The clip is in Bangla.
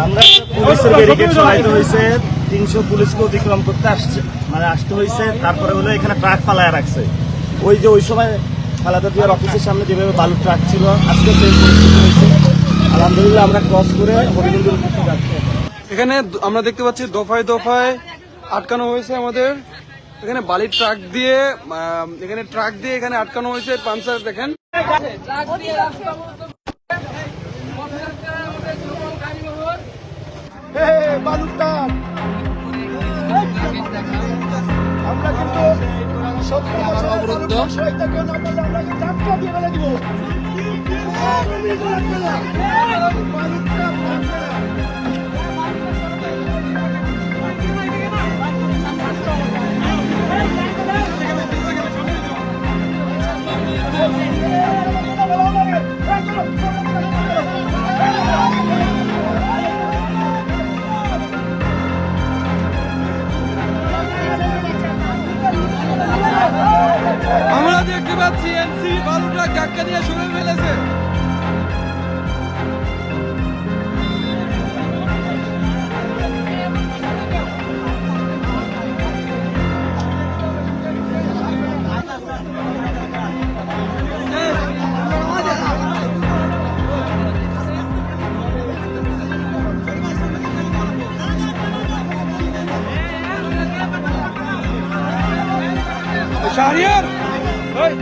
আমরা পুলিশের ব্যারিকেড সরাইতে হয়েছে, 300 পুলিশকে অতিক্রম করতে আসতে হয়েছে। তারপরে হলো এখানে ট্রাক ফালায় রাখছে। ওই সময় খালেদা জিয়ার অফিসের সামনে যেভাবে বালু ট্রাক ছিল, আজকে সেই পরিস্থিতি হয়েছে। আলহামদুলিল্লাহ আমরা ক্রস করে হরিগঞ্জের উদ্দেশ্যে যাচ্ছি। এখানে আমরা দেখতে পাচ্ছি দফায় দফায় আটকানো হয়েছে আমাদের। এখানে বালির ট্রাক দিয়ে এখানে আটকানো হয়েছে। পাঞ্চার দেখেন, বালুর ট্রাক। আমরা কিন্তু অবরুদ্ধ। আমরা ট্রাকটা দিয়ে ফেলে দিব। আমরা দেখতে পাচ্ছি এনসি বালু ট্রাক ধাক্কা দিয়ে সরে ফেলেছে। শাহরিয়ার এই